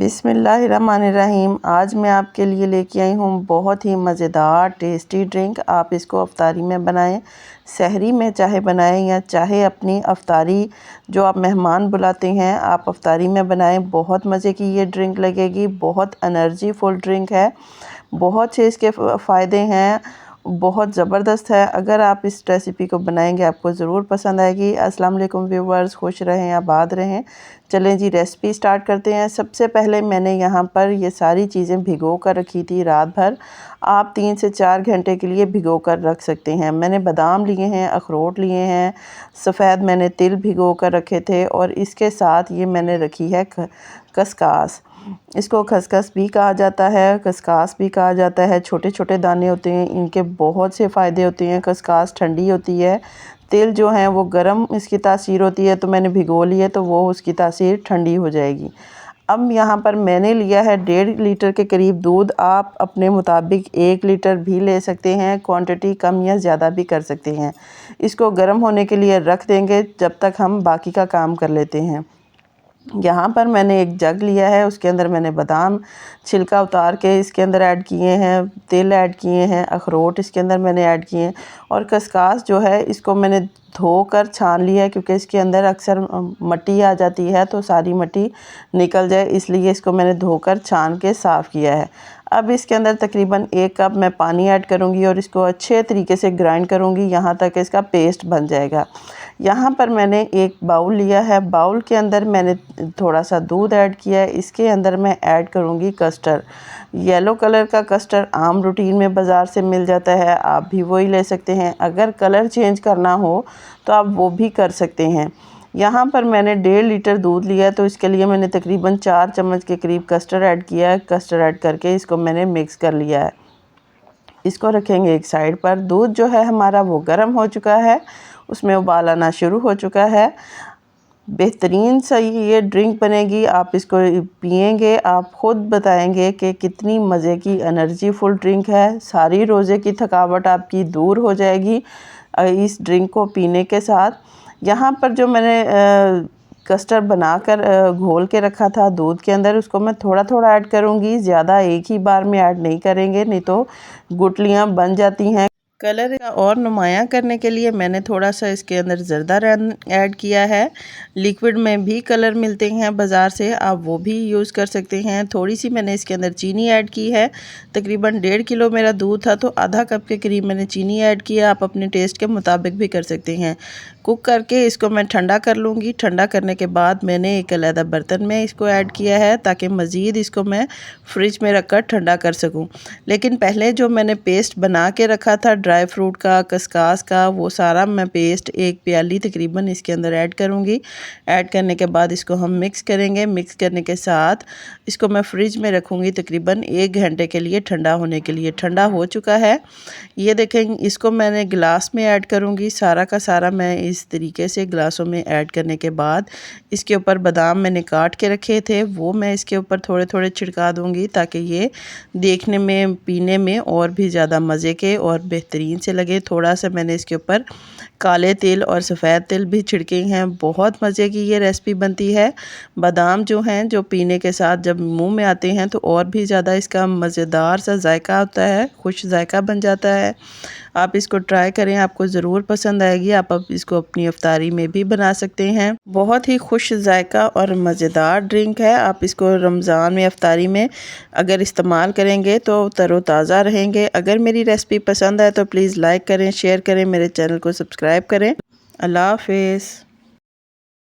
बिस्मिल्लाहिर्रहमानिर्रहीम। आज मैं आपके लिए लेके आई हूँ बहुत ही मज़ेदार टेस्टी ड्रिंक। आप इसको अफ्तारी में बनाएं, सहरी में चाहे बनाएं या चाहे अपनी अफ्तारी जो आप मेहमान बुलाते हैं आप अफ्तारी में बनाएं। बहुत मज़े की ये ड्रिंक लगेगी, बहुत एनर्जी फुल ड्रिंक है, बहुत से इसके फ़ायदे हैं, बहुत ज़बरदस्त है। अगर आप इस रेसिपी को बनाएंगे आपको ज़रूर पसंद आएगी। अस्सलाम वालेकुम व्यूवर्स, खुश रहें आबाद रहें। चलें जी रेसिपी स्टार्ट करते हैं। सबसे पहले मैंने यहाँ पर ये सारी चीज़ें भिगो कर रखी थी रात भर। आप 3 से 4 घंटे के लिए भिगो कर रख सकते हैं। मैंने बादाम लिए हैं, अखरोट लिए हैं, सफ़ेद मैंने तिल भिगो कर रखे थे और इसके साथ ये मैंने रखी है खसखस। इसको खसखस भी कहा जाता है, खसखस भी कहा जाता है। छोटे छोटे दाने होते हैं, इनके बहुत से फ़ायदे होते हैं। खसखस ठंडी होती है, तिल जो है वो गर्म इसकी तासीर होती है, तो मैंने भिगो लिए तो वो उसकी तासीर ठंडी हो जाएगी। अब यहाँ पर मैंने लिया है 1.5 लीटर के करीब दूध। आप अपने मुताबिक 1 लीटर भी ले सकते हैं, क्वांटिटी कम या ज़्यादा भी कर सकते हैं। इसको गर्म होने के लिए रख देंगे जब तक हम बाकी का काम कर लेते हैं। यहाँ पर मैंने एक जग लिया है, उसके अंदर मैंने बादाम छिलका उतार के इसके अंदर ऐड किए हैं, तिल ऐड किए हैं, अखरोट इसके अंदर मैंने ऐड किए हैं और खसखस जो है इसको मैंने धोकर छान लिया है, क्योंकि इसके अंदर अक्सर मिट्टी आ जाती है तो सारी मिट्टी निकल जाए, इसलिए इसको मैंने धोकर छान के साफ़ किया है। अब इसके अंदर तकरीबन 1 कप मैं पानी ऐड करूँगी और इसको अच्छे तरीके से ग्राइंड करूँगी यहाँ तक इसका पेस्ट बन जाएगा। यहाँ पर मैंने एक बाउल लिया है, बाउल के अंदर मैंने थोड़ा सा दूध ऐड किया है। इसके अंदर मैं ऐड करूँगी कस्टर्ड। येलो कलर का कस्टर्ड आम रूटीन में बाज़ार से मिल जाता है, आप भी वही ले सकते हैं। अगर कलर चेंज करना हो तो आप वो भी कर सकते हैं। यहाँ पर मैंने 1.5 लीटर दूध लिया है, तो इसके लिए मैंने तकरीबन 4 चम्मच के करीब कस्टर्ड ऐड किया है। कस्टर्ड ऐड करके इसको मैंने मिक्स कर लिया है। इसको रखेंगे एक साइड पर। दूध जो है हमारा वो गर्म हो चुका है, उसमें उबाल आना शुरू हो चुका है। बेहतरीन सा ये ड्रिंक बनेगी, आप इसको पिएंगे आप ख़ुद बताएंगे कि कितनी मज़े की एनर्जी फुल ड्रिंक है। सारी रोज़े की थकावट आपकी दूर हो जाएगी इस ड्रिंक को पीने के साथ। यहाँ पर जो मैंने कस्टर्ड बनाकर घोल के रखा था दूध के अंदर, उसको मैं थोड़ा थोड़ा ऐड करूँगी, ज़्यादा एक ही बार में ऐड नहीं करेंगे, नहीं तो गुठलियाँ बन जाती हैं। कलर का और नुमाया करने के लिए मैंने थोड़ा सा इसके अंदर ज़रदा ऐड किया है। लिक्विड में भी कलर मिलते हैं बाज़ार से, आप वो भी यूज़ कर सकते हैं। थोड़ी सी मैंने इसके अंदर चीनी ऐड की है। तकरीबन 1.5 किलो मेरा दूध था तो आधा कप के करीब मैंने चीनी ऐड किया। आप अपने टेस्ट के मुताबिक भी कर सकते हैं। कुक करके इसको मैं ठंडा कर लूँगी। ठंडा करने के बाद मैंने एक अलग बर्तन में इसको ऐड किया है ताकि मज़ीद इसको मैं फ्रिज में रख कर ठंडा कर सकूँ। लेकिन पहले जो मैंने पेस्ट बना के रखा था ड्राई फ्रूट का, खसखस का, वो सारा मैं पेस्ट 1 प्याली तकरीबन इसके अंदर ऐड करूँगी। ऐड करने के बाद इसको हम मिक्स करेंगे। मिक्स करने के साथ इसको मैं फ्रिज में रखूँगी तकरीबन 1 घंटे के लिए ठंडा होने के लिए। ठंडा हो चुका है, ये देखें। इसको मैंने गिलास में ऐड करूँगी, सारा का सारा मैं इस तरीके से गिलासों में ऐड करने के बाद इसके ऊपर बादाम मैंने काट के रखे थे वो मैं इसके ऊपर थोड़े थोड़े छिड़का दूँगी, ताकि ये देखने में पीने में और भी ज़्यादा मज़े के और बेहतरीन से लगे। थोड़ा सा मैंने इसके ऊपर काले तिल और सफ़ेद तिल भी छिड़के हैं। बहुत मज़े की ये रेसिपी बनती है। बादाम जो हैं जो पीने के साथ जब मुंह में आते हैं तो और भी ज़्यादा इसका मज़ेदार सा जायका होता है, खुश जायका बन जाता है। आप इसको ट्राई करें, आपको ज़रूर पसंद आएगी। आप अब इसको अपनी अफ्तारी में भी बना सकते हैं। बहुत ही खुश जायका और मज़ेदार ड्रिंक है। आप इसको रमज़ान में अफ्तारी में अगर इस्तेमाल करेंगे तो तरोताज़ा रहेंगे। अगर मेरी रेसिपी पसंद आए तो प्लीज़ लाइक करें, शेयर करें, मेरे चैनल को सब्सक्राइब करें। अल्लाह हाफ़िज़।